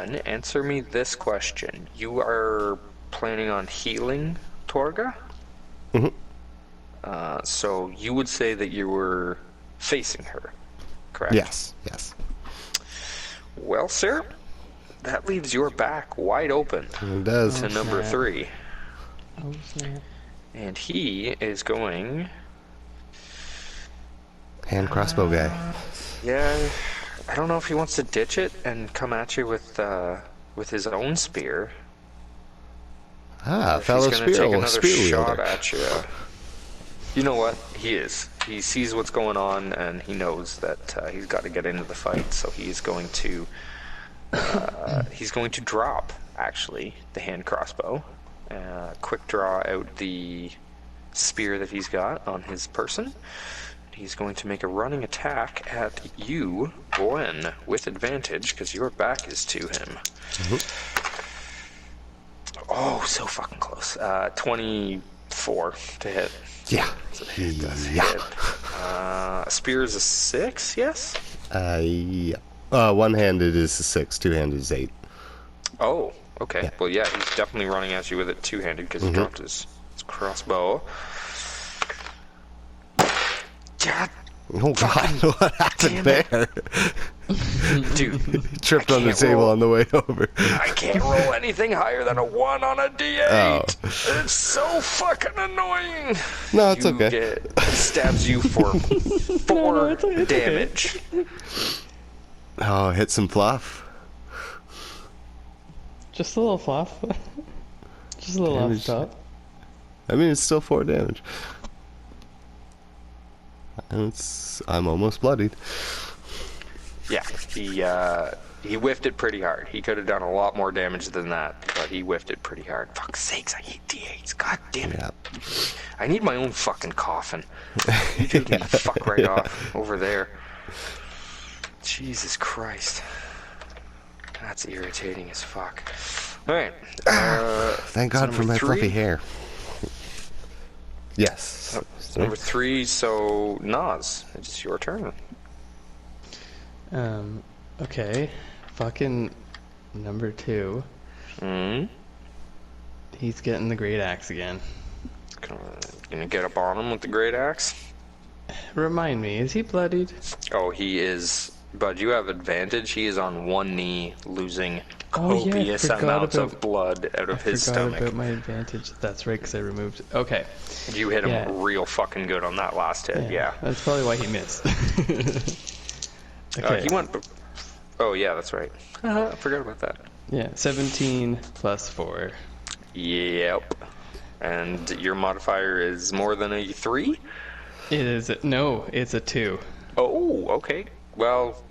one, answer me this question. You are planning on healing Torga? Mm-hmm. So you would say that you were facing her, correct? Yes, yes. Well, sir, that leaves your back wide open. It does. To number 3. Oh, snap. And he is going... Hand crossbow guy. Yeah, I don't know if he wants to ditch it and come at you with his own spear. Ah, If fellow he's gonna take another spear shot wielder. at you. You know what? He is. He sees what's going on, and he knows that he's got to get into the fight. So he's going to drop actually the hand crossbow. Quick draw out the spear that he's got on his person. He's going to make a running attack at you, Gwen, with advantage because your back is to him. Oh, so fucking close. 24 to hit. Yeah. So it does hit. Spear is a 6, yes? Yeah. One-handed is a 6, two-handed is 8. Oh, okay. Yeah. Well, yeah, he's definitely running at you with it two-handed because he dropped his crossbow. God. Oh god, what happened there? Dude. He tripped on the table on the way over. I can't roll anything higher than a 1 on a D8. Oh. It's so fucking annoying. No, it's okay. Stabs you for 4 damage. Oh, hit some fluff. Just a little fluff. Just a little off the top. I mean, it's still 4 damage. And I'm almost bloodied. Yeah, he whiffed it pretty hard. He could have done a lot more damage than that, but he whiffed it pretty hard. Fuck's sakes, I hate D8s. God damn it. Yeah. I need my own fucking coffin. You can fuck right off over there. Jesus Christ. That's irritating as fuck. Alright. Thank God for my 3? fluffy hair. Yes. Number 3, so Nas, it's your turn. Okay. Fucking number 2. He's getting the great axe again. Gonna get up on him with the great axe? Remind me, is he bloodied? Oh, he is. But you have advantage. He is on one knee, losing Oh, yeah, I copious forgot amounts about- of blood out of his I forgot stomach. about my advantage. That's right, because I removed... Okay. You hit him Yeah. real fucking good on that last hit, yeah. That's probably why he missed. Okay. He went... Oh, yeah, that's right. I forgot about that. Yeah, 17 plus 4. Yep. And your modifier is more than a 3? It is... No, it's a 2. Oh, okay. Well...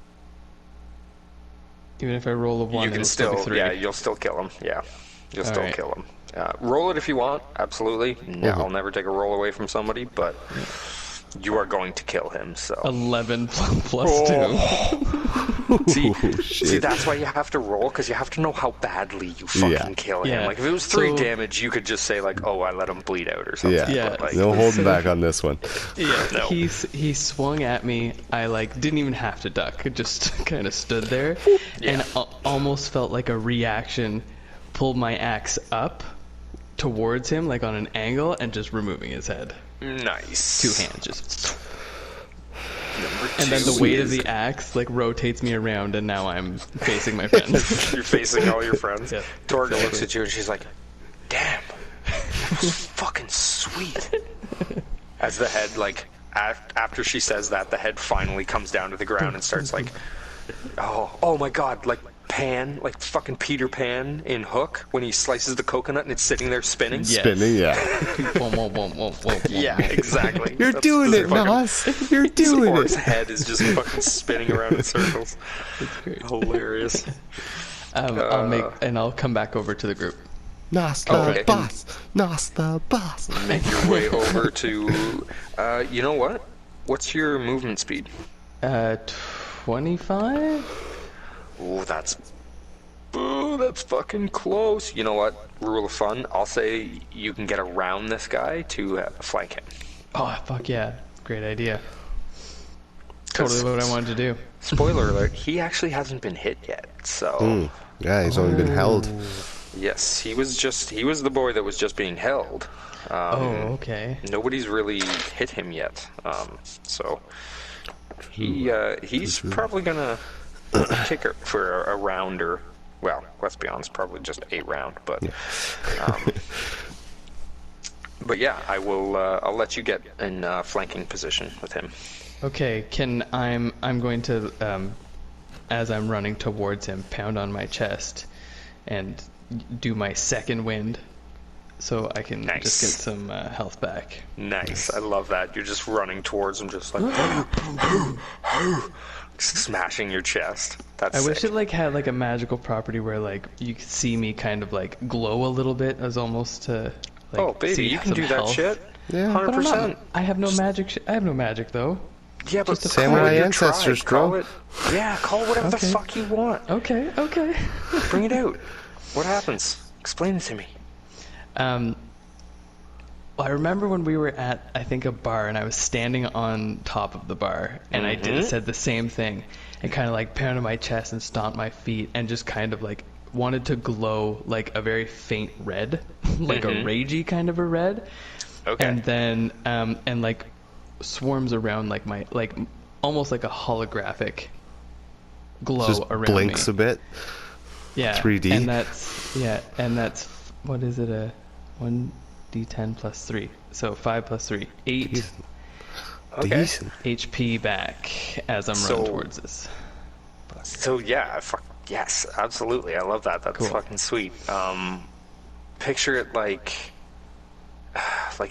Even if I roll a 1, You can it'll still, be 3. yeah, you'll still kill him. Yeah, you'll still Alright. kill him. Roll it if you want, absolutely. No, I'll never take a roll away from somebody, but you are going to kill him. So 11 plus 2. see, that's why you have to roll, because you have to know how badly you fucking kill him. Yeah. Like if it was 3 So- damage, you could just say like, "Oh, I let him bleed out" or something. Yeah. Yeah. But, like, No holding back on this one. Yeah, No. he swung at me. I didn't even have to duck. It just kind of stood there, and almost felt like a reaction. Pulled my axe up towards him, like on an angle, and just removing his head. Nice. 2 hands, just. Number 2 And then the weight of is- the axe rotates me around, and now I'm facing my friends. You're facing all your friends. Yeah, Torga looks exactly. at you and she's like, "Damn, that was fucking sweet." As the head, after she says that, the head finally comes down to the ground and starts like, oh my god, like Pan, like fucking Peter Pan in Hook when he slices the coconut and it's sitting there spinning. Yeah. Spinning, yeah. Whoa, whoa, whoa, whoa, whoa, Yeah, exactly. You're doing it, Nos. You're doing Orc's it. head is just fucking spinning around in circles. It's great. Hilarious. I'll come back over to the group. Nos the Okay. boss. Nos the boss. Make your way over to, you know what? What's your movement speed? 25? Ooh, that's fucking close. You know what? Rule of fun. I'll say you can get around this guy to flank him. Oh, fuck yeah. Great idea. Totally what I wanted to do. Spoiler alert, he actually hasn't been hit yet, so Yeah, he's only been held. Yes, he was the boy that was just being held. Okay. Nobody's really hit him yet. So he's probably gonna kick her for a round or, well, let's be honest, probably just a round. But but yeah, I'll let you get in flanking position with him. Okay. I'm going to as I'm running towards him, pound on my chest, and do my second wind, so I can just get some health back. Nice. I love that. You're just running towards him, just like smashing your chest. That's I wish sick. it like had like a magical property where like you could see me kind of like glow a little bit, as almost to like. Oh baby, see you can some do that health. shit. Yeah. 100%. I have no magic. I have no magic though. Yeah, but Just a Samurai call it your ancestors, tribe. Call bro. it. Yeah, call it whatever the Okay. fuck you want. Okay. Bring it out. What happens? Explain it to me. Well, I remember when we were at, I think, a bar, and I was standing on top of the bar, and I said the same thing, and kind of like pounded my chest and stomped my feet, and just kind of like wanted to glow like a very faint red, like a ragey kind of a red. Okay. And then, and like swarms around like my, like almost like a holographic glow Just around blinks me. a bit. Yeah. 3D. And that's what is it, a 1d10 plus 3. So 5 plus 3. 8 Okay. Decent. HP back as I'm running towards this. So yeah, yes, absolutely. I love that. That's Cool. fucking sweet. Picture it like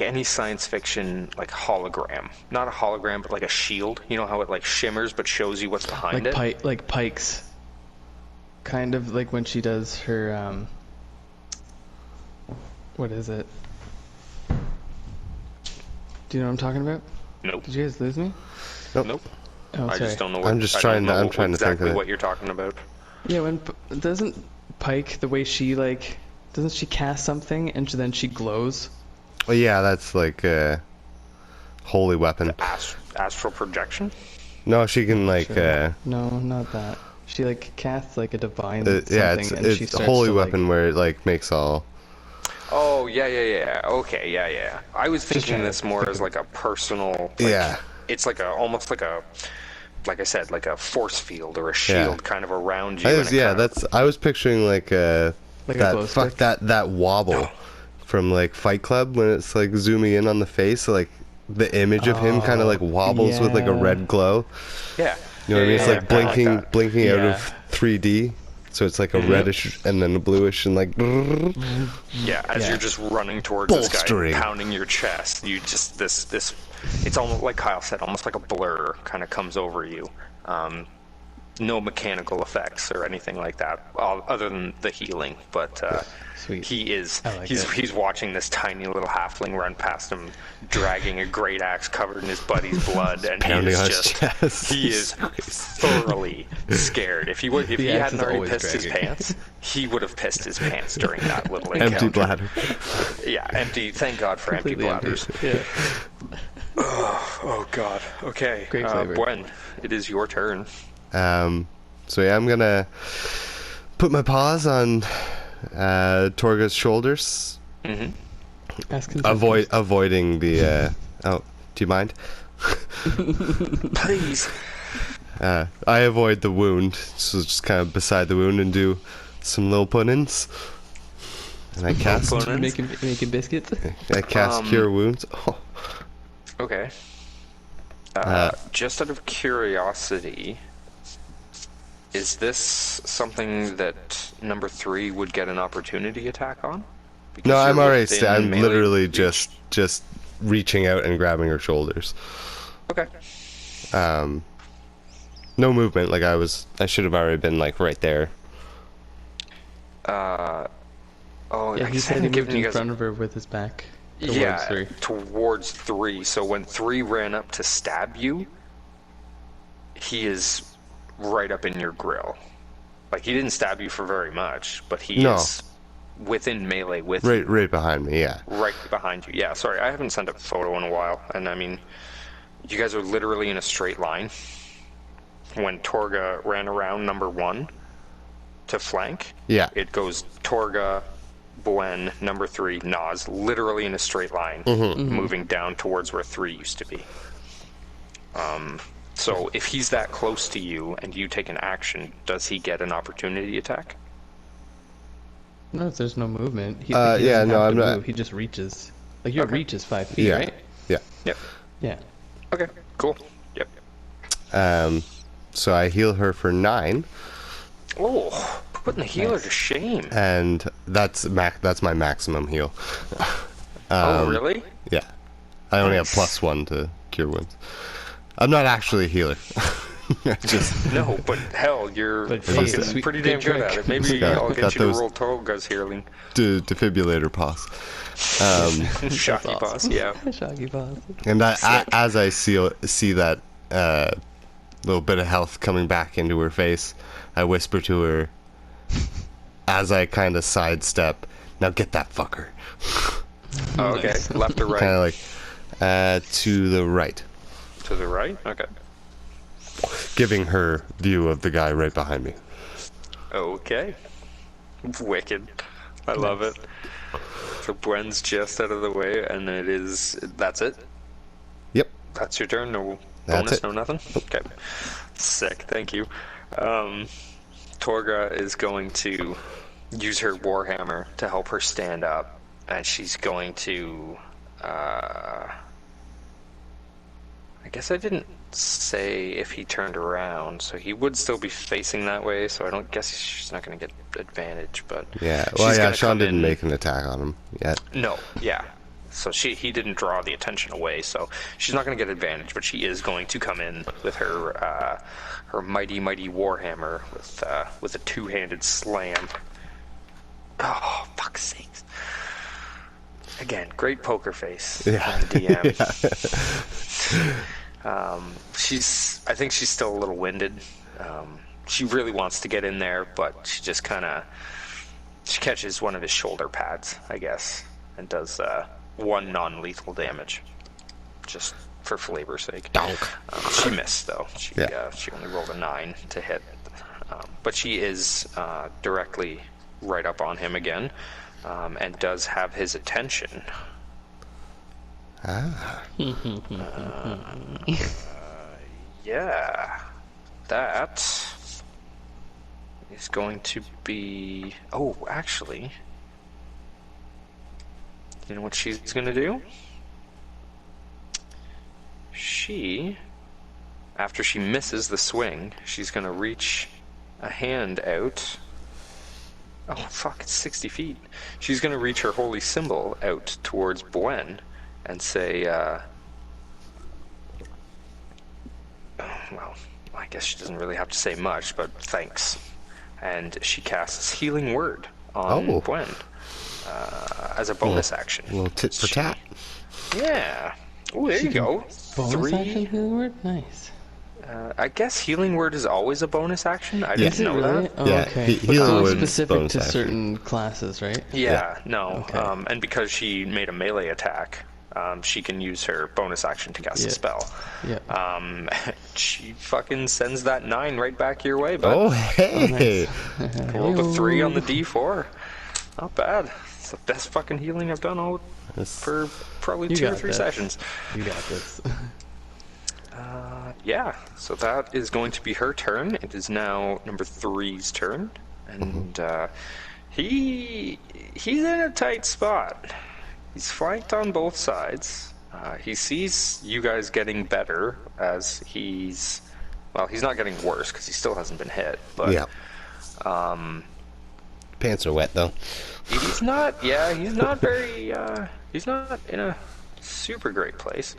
any science fiction like hologram. Not a hologram, but like a shield. You know how it like shimmers but shows you what's behind it? Like Pike's. Kind of like when she does her what is it? Do you know what I'm talking about? Nope. Did you guys lose me? Nope. Oh, I sorry. just don't know what I'm just I trying don't to- know I'm trying to think exactly of it. what you're talking about. Yeah, when doesn't Pike, the way she like, doesn't she cast something and then she glows? Well, yeah, that's like a holy weapon. Astral projection? No, she can like No, not that. She like casts like a divine something, yeah, and she it's a starts holy to, weapon where it like makes all. Oh, yeah. Okay, yeah. I was thinking trying to this more as like a personal. Like, Yeah. It's like almost like I said, like a force field or a shield kind of around you. I was picturing like Like a glow stick? that wobble from like Fight Club when it's like zooming in on the face, like the image of him kind of like wobbles with like a yeah. red glow. Yeah. You know what I mean? It's like kinda that. blinking out Yeah. of 3D. So it's like a reddish and then a bluish and like. Yeah, as Yeah. you're just running towards this guy, Bolstering. pounding your chest, you just this. It's almost like Kyle said, almost like a blur kind of comes over you. No mechanical effects or anything like that, other than the healing. But Sweet. I like it. he's watching this tiny little halfling run past him, dragging a great axe covered in his buddy's blood, and Pounding on his chest. he is thoroughly scared. If he The axe hadn't is already always pissed his dragging. pants, he would have pissed his pants during that little encounter. Empty bladder. Yeah, empty. Thank God for empty Completely empty. bladders. Yeah. Oh God. Okay. Great flavor. Gwen, it is your turn. So yeah, I'm gonna put my paws on Torga's shoulders, Ask avoiding the. Oh, do you mind? Please. I avoid the wound, so just kind of beside the wound and do some little put-ins. And I cast. Put-ins? making biscuits. I cast cure wounds. Oh. Okay. Just out of curiosity, is this something that number 3 would get an opportunity attack on? Because No, I'm you're already. within I'm melee literally reach. just reaching out and grabbing her shoulders. Okay. No movement. Like I should have already been like right there. Oh, Yeah, I he guess I said he hadn't given moved in you guys. front of her with his back towards Yeah, 3. towards 3. So when 3 ran up to stab you, he is right up in your grill. Like, he didn't stab you for very much, but he No. is within melee with you. Right behind me. Yeah. Right behind you. Yeah, sorry, I haven't sent a photo in a while. And I mean, you guys are literally in a straight line. When Torga ran around number 1 to flank. Yeah. It goes Torga, Buen, number 3, Nas, literally in a straight line, moving down towards where 3 used to be. So if he's that close to you and you take an action, does he get an opportunity attack? No, there's no movement. He Yeah, doesn't no, have I'm to not- move. He just reaches. Like, your Okay. reach is 5 feet, Yeah. right? Yeah. Yep. Yeah. Okay, cool. Yep. So I heal her for 9, Oh, putting the healer to shame. and that's my maximum heal. Oh, really? Yeah. I only have Nice. +1 to cure wounds. I'm not actually a healer. Just No, but hell, you're But fucking hey, sweet- pretty good damn good trick. at it. Maybe Got- I'll got get you to those- roll Torga's healing. defibrillator pass. Shocky awesome. boss, yeah. Shaggy boss. And as I see that little bit of health coming back into her face, I whisper to her as I kind of sidestep, "Now get that fucker." Oh, okay, Nice. left or right? Kind of like to the right, To the right? Okay. giving her view of the guy right behind me. Okay. Wicked. I love it. So Buen's just out of the way, and that's it? Yep. That's your turn? No That's bonus, it. no nothing? Okay. Sick, thank you. Torga is going to use her Warhammer to help her stand up, and she's going to... I guess I didn't say if he turned around, so he would still be facing that way, so I don't guess she's not going to get advantage, but... Yeah. she's Well, yeah. gonna Sean come didn't in- make an attack on him yet. No, yeah. So he didn't draw the attention away, so she's not going to get advantage, but she is going to come in with her her mighty Warhammer with a two-handed slam. Oh, fuck's sakes. Again, great poker face Yeah. from the DM. I think she's still a little winded. She really wants to get in there, but she just she catches one of his shoulder pads, I guess, and does 1 non-lethal damage, just for flavor's sake. Donk. She missed though. She Yeah. she only rolled a 9 to hit, but she is directly right up on him again, and does have his attention. Yeah, that is going to be... Oh, actually, you know what she's going to do? After she misses the swing, she's going to reach a hand out. Oh, fuck, it's 60 feet. She's going to reach her holy symbol out towards Buen and say, well, I guess she doesn't really have to say much, but thanks. And she casts Healing Word on Oh. Buen as a bonus action. A little tit for tat. Yeah. Oh, there you go. Bonus action healing word? Nice. I guess Healing Word is always a bonus action. I Yeah. didn't Is it know really? that. Oh, Yeah, okay. he- But healing so it's word's specific bonus to action. certain classes, right? Yeah, no. Okay. And because she made a melee attack, she can use her bonus action to cast Yeah. a spell. Yeah. She fucking sends that 9 right back your way, bud. Oh, hey. Rolled a 3 on the D4. Not bad. It's the best fucking healing I've done all for probably You 2 or got 3 this. sessions. You got this. Yeah, so that is going to be her turn. It is now number 3's turn, and he's in a tight spot. He's flanked on both sides. He sees you guys getting better as he's not getting worse because he still hasn't been hit. But Yeah. Pants are wet though. he's not. Yeah, he's not very. He's not in a super great place.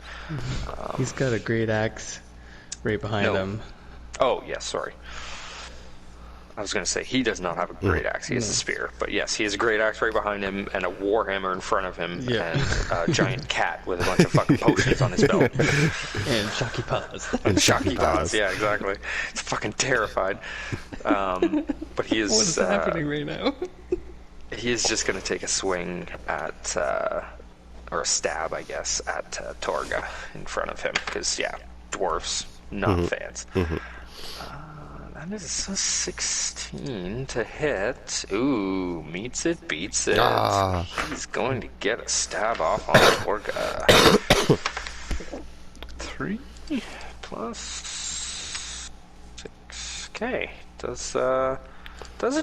He's got a great axe right behind No. him. Oh, yes, sorry. I was going to say, he does not have a great axe. He has a spear. But yes, he has a great axe right behind him and a warhammer in front of him Yeah. and a giant cat with a bunch of fucking potions on his belt. And Shocky Paws. And shocky paws. Yeah, exactly. He's fucking terrified. But he is... What is happening right now? He is just going to take a swing at... or a stab, I guess, at Torga in front of him. Because, yeah, dwarfs, not fans. That That is a 16 to hit. Ooh, meets it, beats it. Ah. He's going to get a stab off on Orca. 3 plus 6. Okay, does a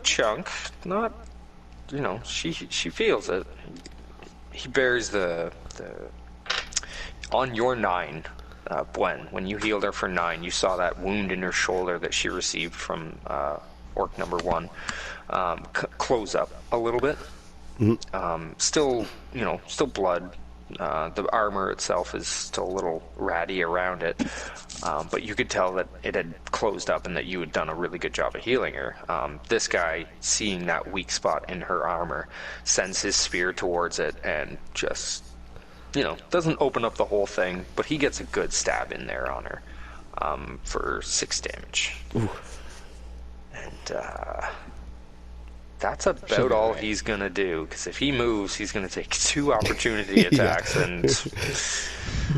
chunk. Not, she feels it. He bears the on your 9. Gwen, when you healed her for 9, you saw that wound in her shoulder that she received from orc number 1 close up a little bit. Still blood. The armor itself is still a little ratty around it, but you could tell that it had closed up and that you had done a really good job of healing her. This guy, seeing that weak spot in her armor, sends his spear towards it and just... doesn't open up the whole thing, but he gets a good stab in there on her for 6 damage. Ooh. And that's about all he's going to do, because if he moves, he's going to take 2 opportunity attacks, and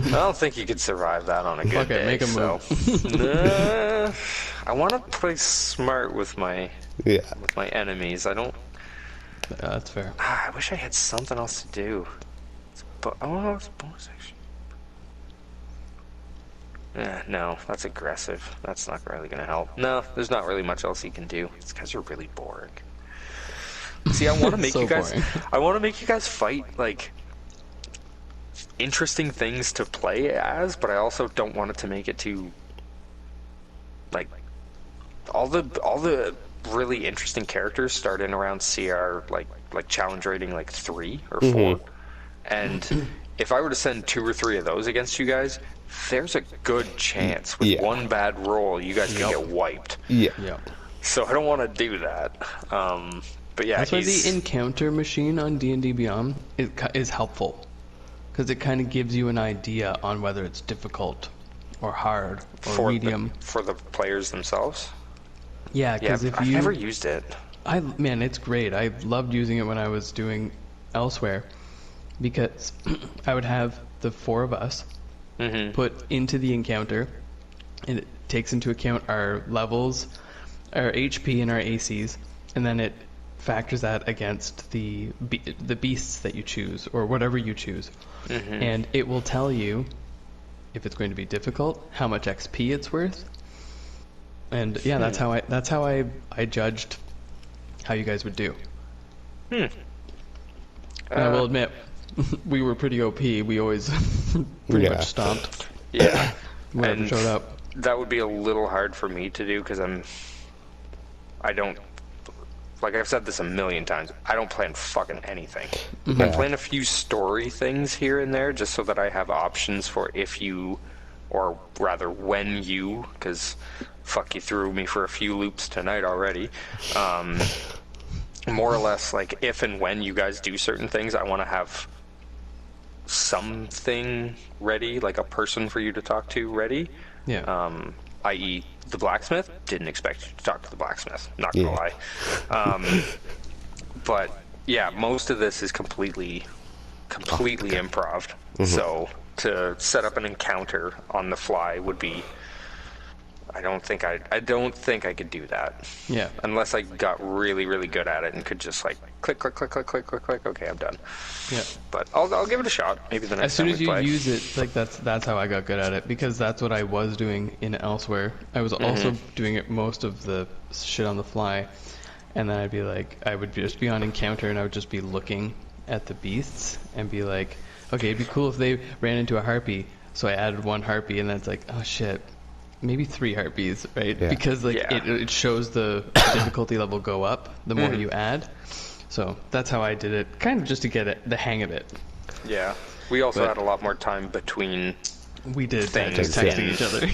I don't think he could survive that on a good day. Make him move. I want to play smart with my enemies. I don't... That's fair. I wish I had something else to do. But oh, it's bonus action. No, that's aggressive. That's not really gonna help. No, there's not really much else he can do. These guys are really boring. See, I want to make So you guys. boring. I want to make you guys fight like interesting things to play as, but I also don't want it to make it too like all the really interesting characters start in around CR like challenge rating like 3 or 4. And if I were to send 2 or 3 of those against you guys, there's a good chance with one bad roll you guys can get wiped. Yeah. So I don't want to do that. But yeah, That's why the encounter machine on D&D Beyond is helpful, because it kind of gives you an idea on whether it's difficult or hard or medium for the players themselves. Yeah, because I've never used it. Man, it's great. I loved using it when I was doing elsewhere, because I would have the 4 of us put into the encounter, and it takes into account our levels, our HP, and our ACs, and then it factors that against the beasts that you choose, or whatever you choose, and it will tell you if it's going to be difficult, how much XP it's worth, and yeah, that's how I judged how you guys would do. And I will admit, we were pretty OP. We always pretty much stomped. Yeah. Whenever showed up. That would be a little hard for me to do, because I don't, like I've said this a million times, I don't plan fucking anything. I plan a few story things here and there just so that I have options for if you, or rather when you, because fuck, you threw me for a few loops tonight already. More or less, like, if and when you guys do certain things, I want to have something ready, like a person for you to talk to ready. Yeah. I.e. the blacksmith. Didn't expect you to talk to the blacksmith, not gonna lie. But yeah, most of this is completely improv. So to set up an encounter on the fly would be, I don't think I could do that. Yeah. Unless I got really, really good at it and could just like click, click, click, click, click, click, click. Okay, I'm done. Yeah. But I'll give it a shot. Maybe the next time we play. As soon as you use it, like that's how I got good at it, because that's what I was doing in Elsewhere. I was also doing it most of the shit on the fly, and then I would just be on encounter and I would just be looking at the beasts and be like, okay, it'd be cool if they ran into a harpy. So I added 1 harpy, and then it's like, oh shit. Maybe 3 harpies, right? Yeah. Because it shows the difficulty level go up the more you add. So that's how I did it, kind of just to get the hang of it. Yeah. We also had a lot more time between things, just texting each other.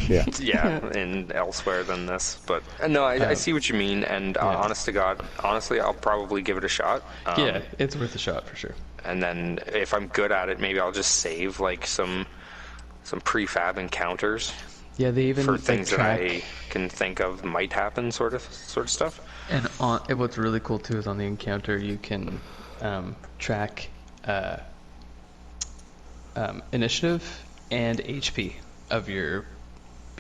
And Elsewhere than this. But no, I see what you mean, and honest to God, honestly, I'll probably give it a shot. Yeah, it's worth a shot for sure. And then if I'm good at it, maybe I'll just save like some prefab encounters. Yeah, they even for things that I can think of might happen, sort of stuff. And what's really cool too is on the encounter you can track initiative and HP of your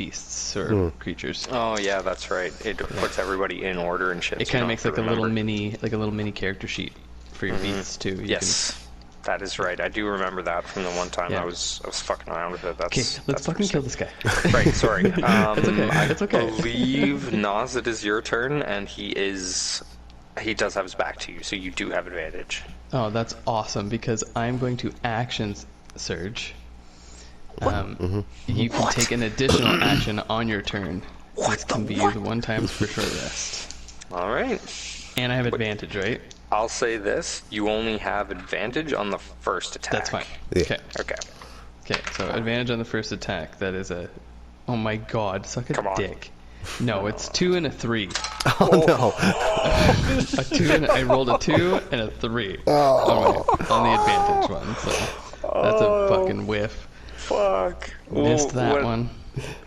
beasts or creatures. Oh yeah, that's right. It puts everybody in order and shit. It so you kind of don't makes have to like a remember. little mini character sheet for your beasts too. You Yes, that is right. I do remember that from the one time Yeah. I was fucking around with it. That's Okay, let's fucking kill this guy. Right, sorry. It's okay. It's okay. I believe Nas, it is your turn, and he does have his back to you, so you do have advantage. Oh, that's awesome because I'm going to action surge. You can take an additional action on your turn. This can be used 1 time per short rest. All right. And I have advantage, right? I'll say this: you only have advantage on the first attack. That's fine. Yeah. Okay. Okay. Okay, so advantage on the first attack. That is a... Oh my god, suck a Come on. dick. No, it's 2 and a 3. Oh no. A 2 and I rolled a 2 and a 3 on the advantage one, so that's a fucking whiff. Fuck. Missed that one.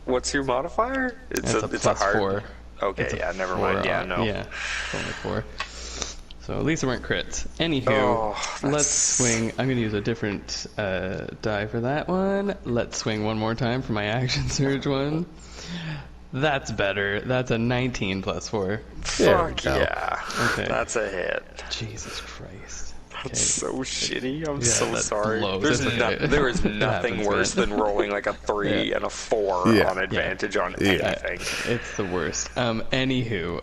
What's your modifier? That's a it's plus a hard. 4. Okay, It's a yeah, never 4 mind. Yeah, on- no. Yeah, it's only 4. So at least it weren't crits. Anywho, Oh, let's swing. I'm going to use a different die for that one. Let's swing one more time for my action surge one. That's better. That's a 19 plus 4. Fuck go. yeah. Okay. That's a hit. Jesus Christ. That's so shitty. I'm Yeah, so that sorry. blows. There's It's okay. there is It nothing happens, worse man. than rolling like a 3 Yeah. and a 4 Yeah. on advantage on Yeah. anything. It's the worst. Anywho,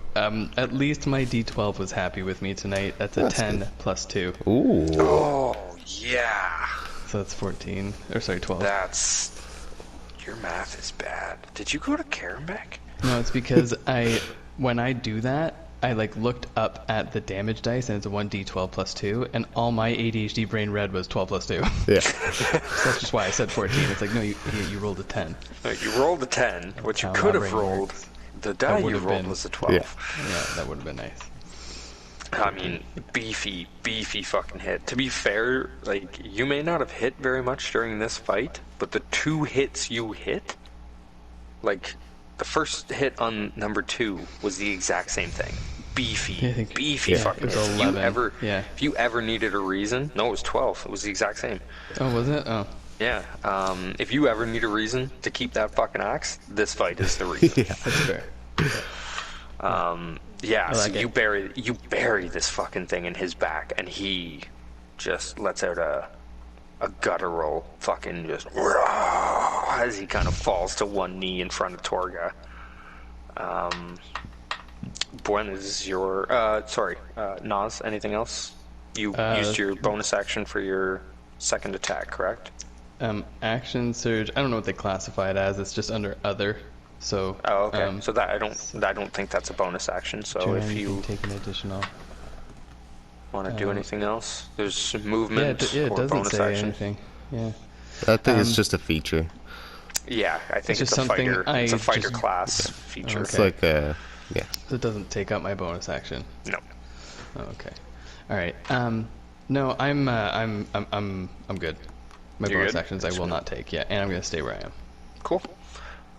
at least my D12 was happy with me tonight. That's a That's 10 good. plus 2. Ooh. Oh yeah. So that's 14. Or sorry, 12. That's your math is bad. Did you go to Karenbeck? No, it's because when I do that, I like looked up at the damage dice and it's a 1d12 plus 2, and all my ADHD brain read was 12 plus 2. Yeah. So that's just why I said 14. It's like, no, you rolled a 10. You rolled a 10. What you That's how could my have brain rolled, works. the die you would've rolled been- was a 12. Yeah, that would have been nice. I mean, beefy fucking hit. To be fair, like, you may not have hit very much during this fight, but the 2 hits you hit, like, the first hit on number 2 was the exact same thing. I think- Beefy yeah, fucking it hit. was If 11, yeah. If you ever needed a reason, no, it was 12. It was the exact same. Oh, was it? Oh. Yeah. If you ever need a reason to keep that fucking axe, this fight is the reason. Yeah. That's fair. Yeah, I so like it. you bury this fucking thing in his back, and he just lets out a guttural fucking just as he kind of falls to one knee in front of Torga. Buen, is your Nas, anything else? You used your bonus action for your second attack, correct? Action surge. I don't know what they classify it as. It's just under other. So. Oh, okay. So that I don't think that's a bonus action. So Joanne, if you can take an additional. want to do anything else, there's some movement it or doesn't bonus say action. anything. Yeah. I think it's just a feature. Yeah, I think just it's a something fighter. It's I a fighter just- class feature. It's Okay. like a yeah. So it doesn't take up my bonus action. No. Oh, okay. All right. No, I'm good. My You're bonus good? actions I will not take. Yeah, and I'm gonna stay where I am. Cool.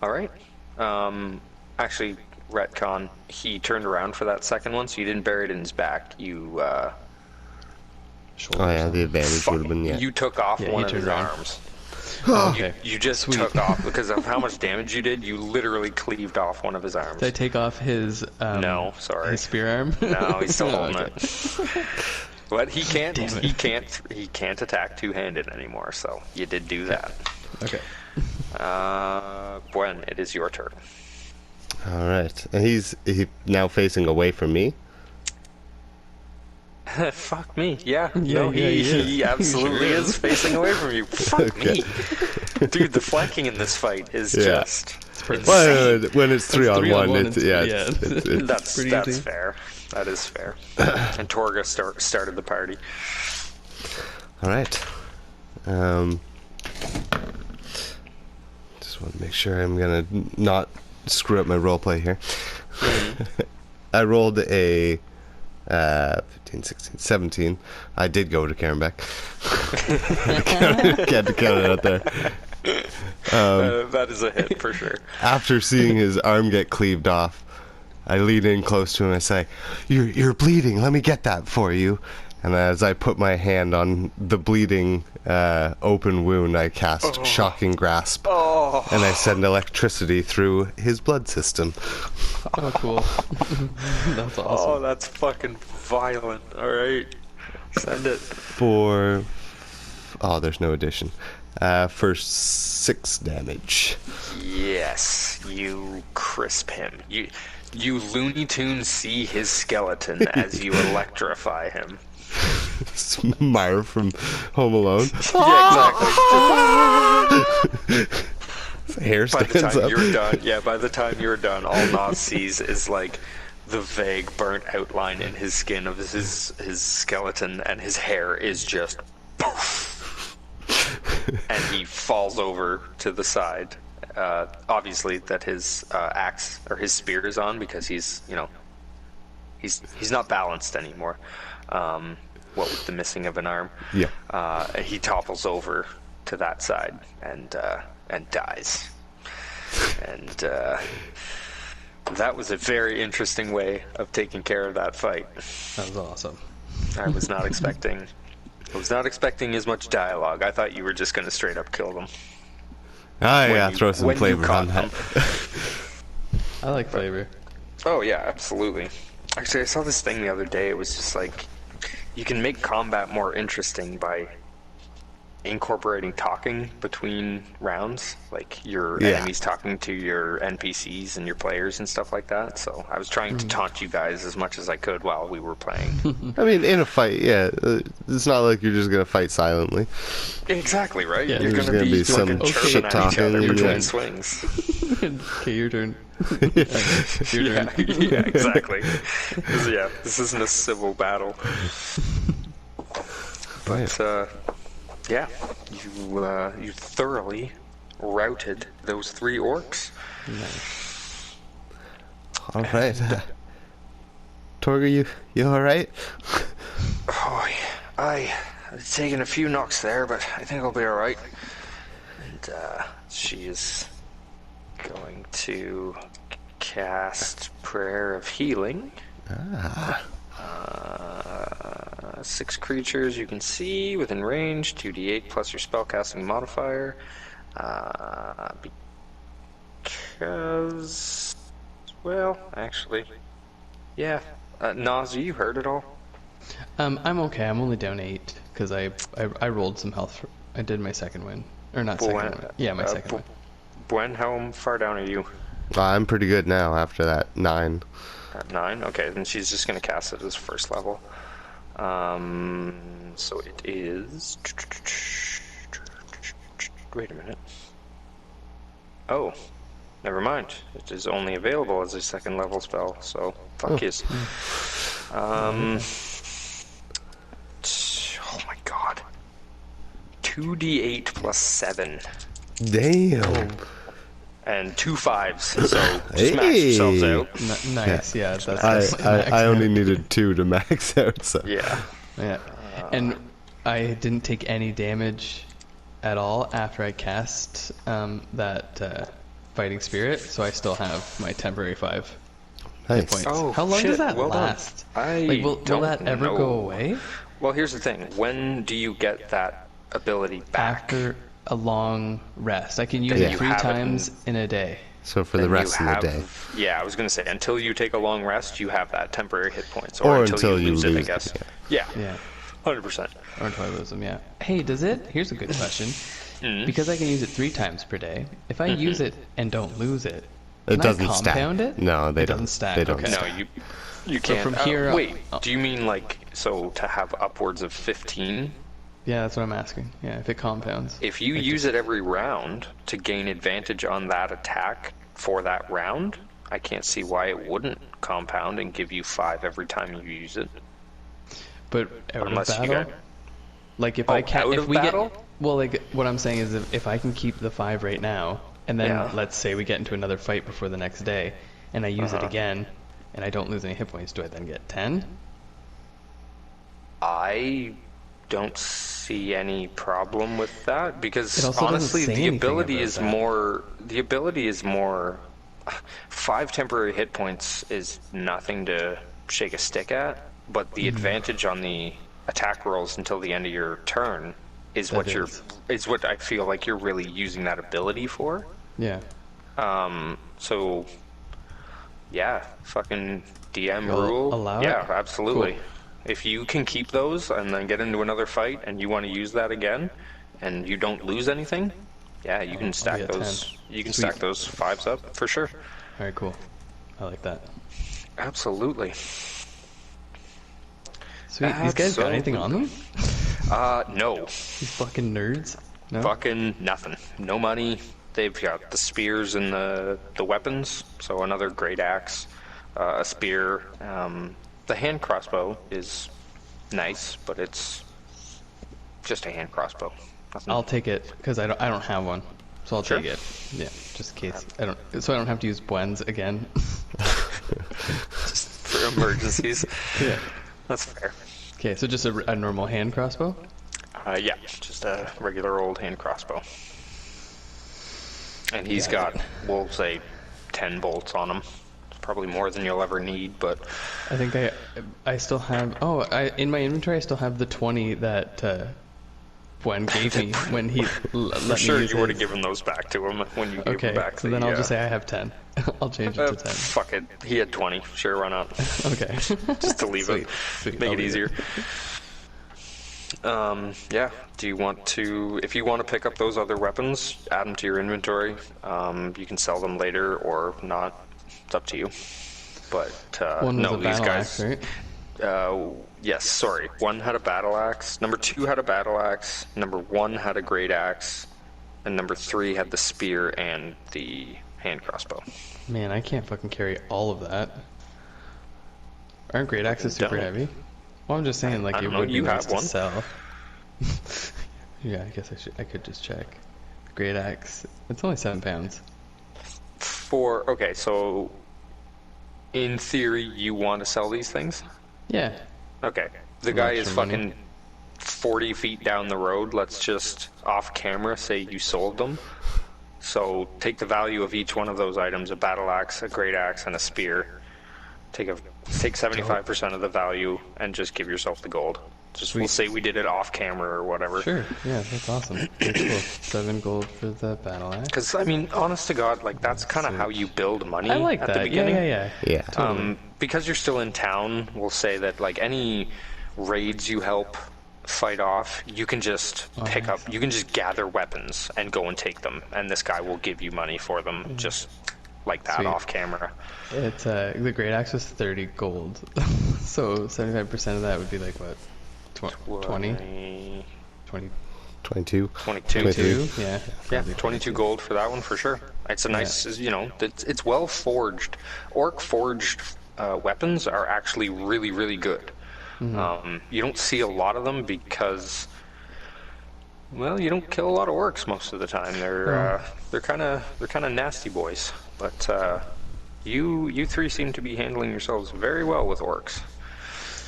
All right. Actually, retcon. He turned around for that second one, so you didn't bury it in his back. You Shoulder Oh yeah, the advantage would have been yeah. you took off Yeah, one he of his turned around. arms. Okay. You just Sweet. took off because of how much damage you did. You literally cleaved off one of his arms. Did I take off his? No, sorry. His spear arm. No, he's still Oh, holding okay. it. But he can't. Damn it. He can't attack two-handed anymore. So you did do that. Okay. Buen, it is your turn. All right, and he's now facing away from me. Fuck me. Yeah. Yeah, No, yeah, he is. he absolutely He sure is is. facing away from you. Fuck Okay. me. Dude, the flanking in this fight is Yeah. just pretty- insane. Well, when it's 3-on-1, it's yeah. yeah. That's pretty that's easy. fair. That is fair. And Torga started the party. All right. Just want to make sure I'm gonna not screw up my roleplay here. I rolled a 15, 16, 17. I did go to Karen Beck. Can't count it out there. That is a hit for sure. After seeing his arm get cleaved off, I lean in close to him and I say, "You're bleeding. Let me get that for you." And as I put my hand on the bleeding open wound, I cast Shocking Grasp. Oh, Oh, and I send electricity through his blood system. Oh, cool. That's oh, awesome. that's fucking violent. All right, send it. For there's no addition. For 6 damage. Yes, you crisp him. You Looney Tunes see his skeleton as you electrify him. Myra from Home Alone. Yeah, exactly. His hair By the stands time up. you're done, by the time you're done, all Nas sees is like the vague burnt outline in his skin of his skeleton, and his hair is just poof. And he falls over to the side. Obviously, that his axe or his spear is on because he's not balanced anymore. What with the missing of an arm, Yeah. he topples over to that side and dies. And that was a very interesting way of taking care of that fight. That was awesome. I was not expecting as much dialogue. I thought you were just going to straight up kill them. Throw some when you flavor caught on that. I like flavor. Oh yeah, absolutely. Actually, I saw this thing the other day. It was just like, you can make combat more interesting by incorporating talking between rounds, like your enemies talking to your NPCs and your players and stuff like that. So I was trying to taunt you guys as much as I could while we were playing. I mean, in a fight, it's not like you're just gonna fight silently. Exactly, right? Yeah. You're There's gonna gonna be be some fucking chirping shit at each other talking, between yeah. swings. Okay, your turn. Your Yeah, turn. yeah, exactly. This isn't a civil battle. But yeah, you thoroughly routed those 3 orcs. Nice. All right. Torga, you all right? Oh, I've taken a few knocks there, but I think I'll be all right. And she is going to cast Prayer of Healing. 6 creatures you can see within range, 2d8 plus your spellcasting modifier. Because, well, actually, yeah. Nas, you heard it all? I'm okay. I'm only down 8 because I rolled some health. I did my second win, or not second win. Yeah, my second win. Bwen, how far down are you? I'm pretty good now after that 9. At 9? Okay, then she's just going to cast it as first level. So it is... Wait a minute. Oh, never mind. It is only available as a second level spell, so fuck yes. Oh my god. 2d8 plus 7. Damn. And 2 5s, so just max yourselves out. Nice. Yeah, that's I only needed 2 to max out, so. Yeah. Yeah, and I didn't take any damage at all after I cast that fighting spirit, so I still have my temporary 5 hit Nice. points. Oh, How long shit, does that well done. last? Will Will that ever go away? Well, here's the thing. When do you get that ability back? After a long rest, I can use Then it you 3 have it times in a day. So for Then the rest you of the day. have- Yeah, I was going to say, until you take a long rest, you have that temporary hit points. Or until you lose it, I it, guess. yeah. Yeah, Yeah, 100%. or until I lose them. Yeah. Hey, does it? Here's a good question. Because I can use it 3 times per day. If I use it and don't lose it, It can doesn't I compound stack. it? No, they It don't. doesn't stack, They don't okay. stack. No, you can't. from here- wait, do you mean like, so to have upwards of 15? Yeah, that's what I'm asking. Yeah, if it compounds. If you use it every round to gain advantage on that attack for that round, I can't see why it wouldn't compound and give you 5 every time you use it. But out Unless of you battle, get... like if Oh, I can, out if of we battle? get, well, like what I'm saying is if I can keep the 5 right now, and then Yeah. let's say we get into another fight before the next day, and I use it Uh-huh. again, and I don't lose any hit points, do I then get 10? I don't see any problem with that because It also doesn't honestly say the anything ability about is that. more 5 temporary hit points is nothing to shake a stick at, but the advantage on the attack rolls until the end of your turn is That what is. is what I feel like you're really using that ability for. Yeah. So yeah, fucking DM You'll rule. allow it? Yeah, absolutely. Cool. If you can keep those and then get into another fight and you want to use that again and you don't lose anything, yeah, you can I'll be stack at 10. those. You can Sweet. stack those 5s up for sure. All right, cool. I like that. Absolutely. Sweet. These guys got anything on them? No. These fucking nerds? No? Fucking nothing. No money. They've got the spears and the weapons. So another great axe, a spear. The hand crossbow is nice, but it's just a hand crossbow. Nothing. I'll take it because I don't have one, so I'll Sure. take it. Yeah, just in case so I don't have to use Bwens again. Just for emergencies. Yeah. That's fair. Okay, so just a normal hand crossbow. Yeah, just a regular old hand crossbow. And he's got, we'll say, 10 bolts on him. It's probably more than you'll ever need, but I think I still have. Oh, in my inventory I still have the 20 that Bwen gave me when he let for me sure use you would have his. given those back to him when you gave Okay, them back. so then I'll just say I have 10. I'll change it to 10. Fuck it. He had 20. Sure, why not? Okay. Just to leave it. Sweet. Make I'll it leave easier. Yeah. Do you want to, if you want to pick up those other weapons, add them to your inventory. You can sell them later or not. It's up to you. But One was no, a these battle guys. axe, right? Yes, sorry. One had a battle axe. Number 2 had a battle axe. Number 1 had a great axe. And number 3 had the spear and the hand crossbow. Man, I can't fucking carry all of that. Aren't great axes super Don't. heavy? Well, I'm just saying, like, I it don't know, would be you nice have to one. sell. Yeah, I guess I could just check. Great axe. It's only 7 pounds. Okay, so in theory, you want to sell these things? Yeah. Okay. The guy is extra money. fucking 40 feet down the road. Let's just off camera say you sold them. So take the value of each one of those items: a battle axe, a great axe, and a spear. Take 75% of the value and just give yourself the gold. Just we'll say we did it off camera or whatever. Sure. Yeah, that's awesome. That's cool. 7 gold for the battle axe. Because I mean, honest to God, like that's kind of how you build money I like at that. the beginning. Yeah. Totally. Because you're still in town, we'll say that like any raids you help fight off, you can just pick up, you can just gather weapons and go and take them, and this guy will give you money for them, just like that Sweet. off camera. It's the great axe was 30 gold. So 75% of that would be like what? 20? 20? 22. 22. 22? Yeah. Yeah, probably 22 gold for that one for sure. It's a nice, you know, it's well forged. Orc forged weapons are actually really, really good. You don't see a lot of them because, well, you don't kill a lot of orcs most of the time. They're kind of nasty boys. But you three seem to be handling yourselves very well with orcs.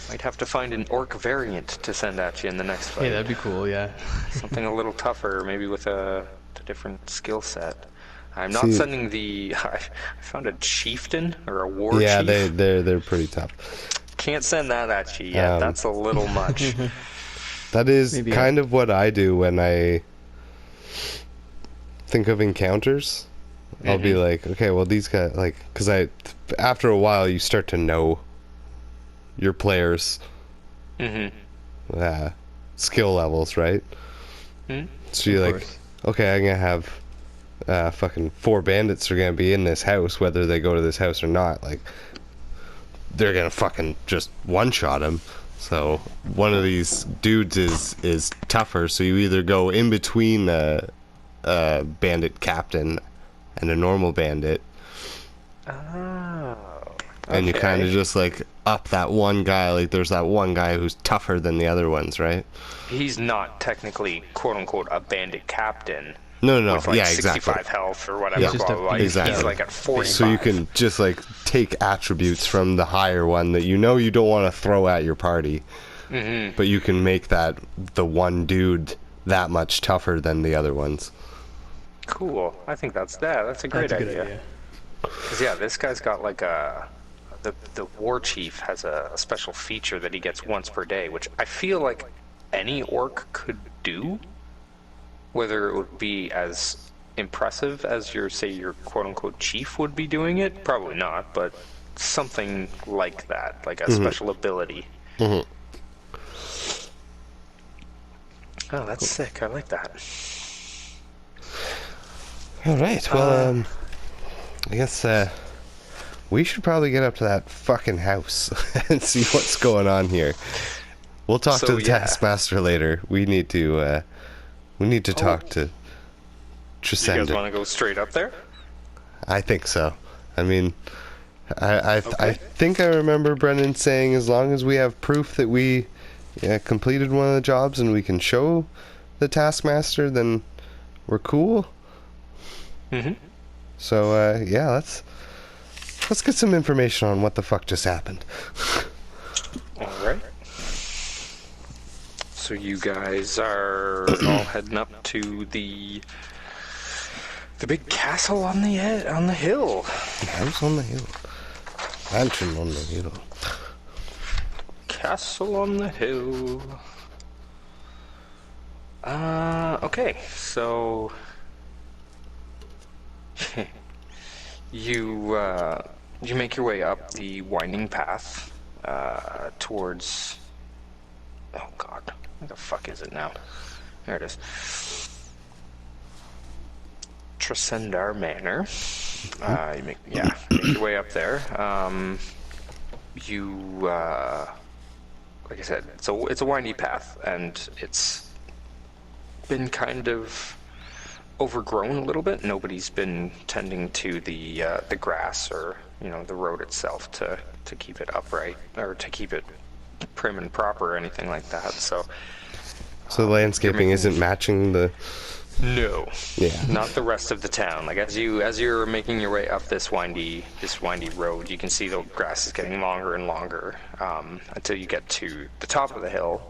Might have to find an orc variant to send at you in the next fight. Hey, that'd be cool, yeah. Something a little tougher, maybe with a different skill set. I'm not sending the. I found a chieftain or a war Yeah, chief. they're pretty tough. Can't send that at you yet. That's a little much. That is Maybe kind of what I do when I think of encounters. I'll be like, okay, well these guys, like, because after a while you start to know your players' skill levels, right? So you're like, course. okay, I'm gonna have fucking 4 bandits are gonna be in this house, whether they go to this house or not. Like, they're gonna fucking just one-shot him. So one of these dudes is tougher. So you either go in between a bandit captain and a normal bandit, Oh. and you kind of just like up that one guy. Like, there's that one guy who's tougher than the other ones, right? He's not technically quote unquote a bandit captain. No, With like yeah, 65 exactly. health or whatever. Yeah. Just blah, blah, blah. exactly. He's like at 45. So you can just like take attributes from the higher one that you know you don't want to throw at your party, but you can make that the one dude that much tougher than the other ones. Cool. I think that's a great That's a good idea. idea. Because yeah, this guy's got like the war chief has a special feature that he gets once per day, which I feel like any orc could do. Whether it would be as impressive as your quote-unquote chief would be doing it. Probably not, but something like that, like a special ability. Mm-hmm. Oh, that's sick. I like that. All right. Well, I guess we should probably get up to that fucking house and see what's going on here. We'll talk to the taskmaster later. We need to talk to Trisenda. You guys want to go straight up there? I think so. I mean, I think I remember Brennan saying as long as we have proof that we completed one of the jobs and we can show the taskmaster, then we're cool. Mm-hmm. So yeah, let's get some information on what the fuck just happened. All right. So you guys are all heading up to the big castle on the hill. House on the hill. Mansion on the hill. Castle on the hill. Okay, so you make your way up the winding path towards. Oh God, where the fuck is it now? There it is. Trisendar Manor. You make your way up there. Like I said, it's a windy path, and it's been kind of overgrown a little bit. Nobody's been tending to the grass or the road itself to keep it upright or to keep it prim and proper or anything like that. So the landscaping isn't matching the. No. Yeah. Not the rest of the town. Like as you're making your way up this windy road, you can see the grass is getting longer and longer until you get to the top of the hill,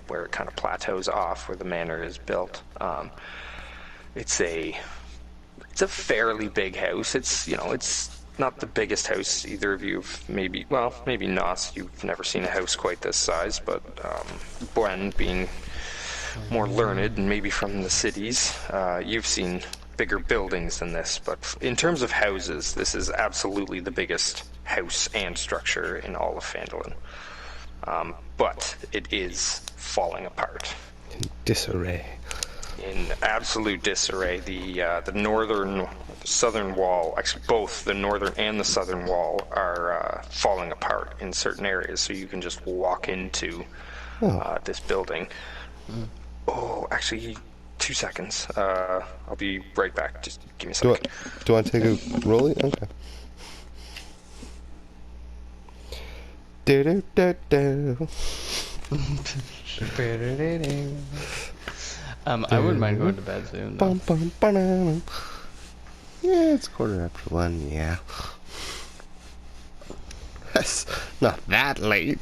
where it kind of plateaus off where the manor is built. It's a fairly big house. It's not the biggest house either of you have maybe not. You've never seen a house quite this size, but Gwen being more learned and maybe from the cities, you've seen bigger buildings than this, but in terms of houses, this is absolutely the biggest house and structure in all of Phandalin. But it is falling apart. In disarray. In absolute disarray. The southern wall, actually both the northern and the southern wall are falling apart in certain areas, so you can just walk into this building. Oh, actually, 2 seconds. I'll be right back. Just give me a second. Do I want to take a rollie? Okay. I wouldn't mind going to bed soon, though. Yeah, it's 1:15, yeah. That's not that late.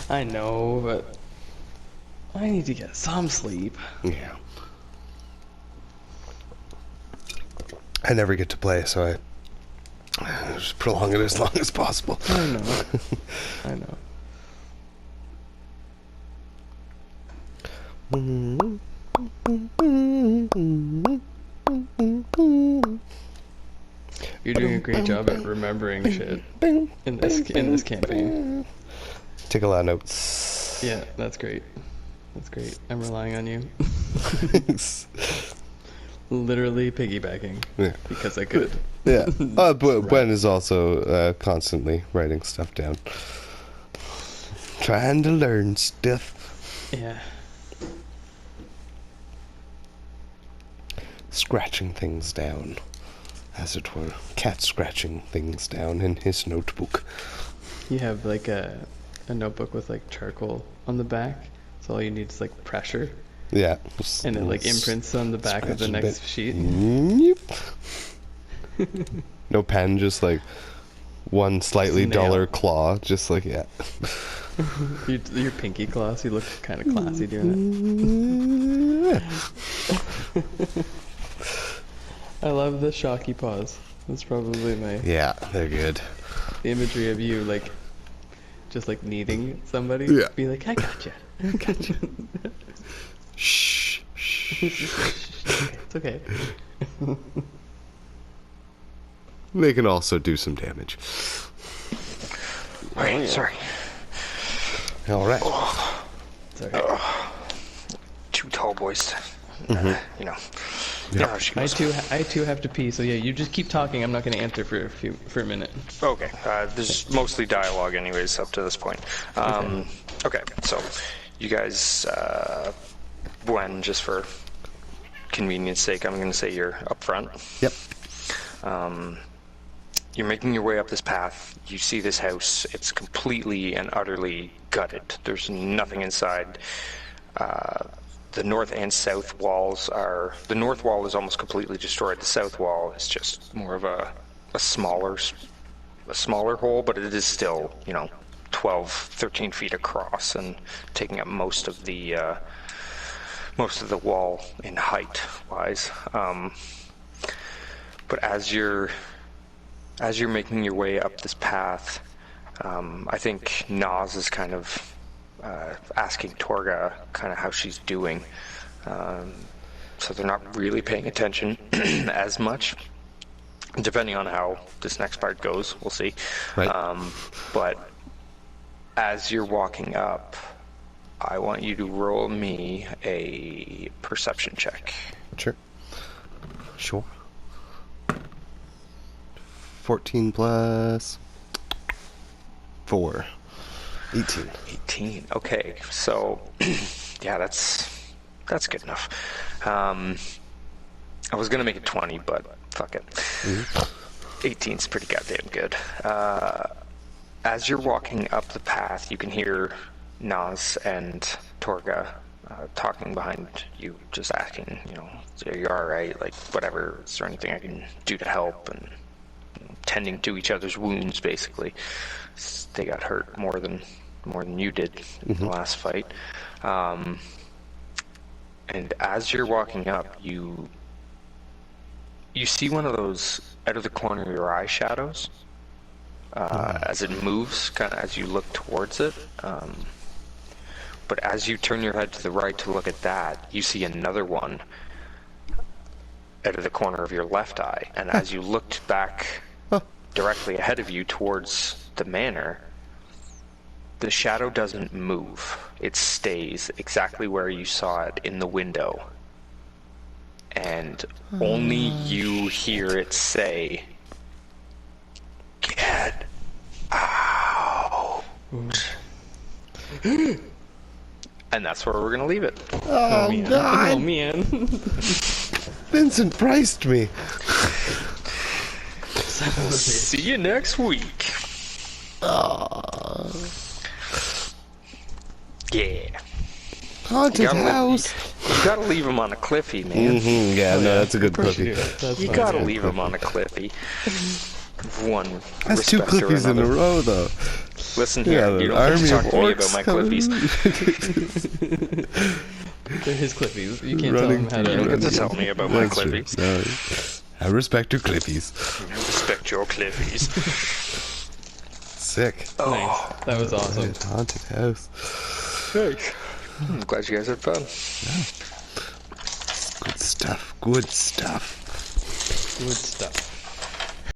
I know, but I need to get some sleep. Yeah. I never get to play, so I just prolong it as long as possible. I know. I know. You're doing a great job at remembering shit in this campaign. Take a lot of notes. Yeah, that's great. That's great. I'm relying on you. Literally piggybacking. Yeah. Because I could. Yeah. But Gwen is also constantly writing stuff down. Trying to learn stuff. Yeah. Scratching things down, as it were. Cat scratching things down in his notebook. You have like a notebook with like charcoal on the back, so all you need is like pressure. Yeah. And it like imprints on the back of the next sheet. Yep. No pen, just like one slightly duller claw, just like, yeah. Your pinky claws, you look kind of classy doing it. I love the shocky paws. That's probably my... Yeah, they're good. The imagery of you, like, just like needing somebody. Yeah. Be like, I gotcha. I gotcha. Shh. It's okay. They can also do some damage. Right, sorry. All right. Sorry. Two tall boys. You know. Yeah. How she I goes. too have to pee. So yeah, you just keep talking. I'm not going to answer for a minute. Okay, there's mostly dialogue anyways up to this point. Okay, so you guys, Gwen, just for convenience sake, I'm going to say you're up front. Yep. You're making your way up this path. You see this house. It's completely and utterly gutted. There's nothing inside. The north and south walls are... The north wall is almost completely destroyed. The south wall is just more of a smaller hole, but it is still, 12, 13 feet across and taking up most of the wall in height-wise. But as you're making your way up this path, I think Nas is kind of asking Torga kind of how she's doing. So they're not really paying attention as much. Depending on how this next part goes, we'll see. Right. But as you're walking up, I want you to roll me a perception check. Sure. 14 plus 4. 18. 18. Okay, so yeah, that's good enough. I was gonna make it 20, but fuck it. 18's pretty goddamn good. As you're walking up the path, you can hear Nas and Torga talking behind you, just asking, are you all right? Like, whatever. Is there anything I can do to help? And tending to each other's wounds, basically. They got hurt more than you did in the last fight. And as you're walking up, you see one of those out of the corner of your eye shadows as it moves, kind of as you look towards it. But as you turn your head to the right to look at that, you see another one out of the corner of your left eye. And as you looked back directly ahead of you towards the manor, the shadow doesn't move. It stays exactly where you saw it in the window. And only you hear it say, "Get out." And that's where we're gonna leave it. Oh, man. God. Oh man. Vincent priced me. See you next week. Yeah. Haunted house. You gotta leave him on a cliffy, man. Yeah, no, that's a good Of course you puppy. do. That's You fine. gotta leave him on a cliffy. One. That's 2 respect or clippies in a another. row, though. Listen Yeah, here, you the don't have army to talk of to me orcs about my coming. clippies. They're his clippies. You can't Running tell him how You don't to. have to tell me about my That's true. clippies. No, I respect your clippies. I respect your clippies. Sick. Nice. That was awesome. Haunted house. I'm glad you guys had fun. Good stuff. Good stuff. Good stuff.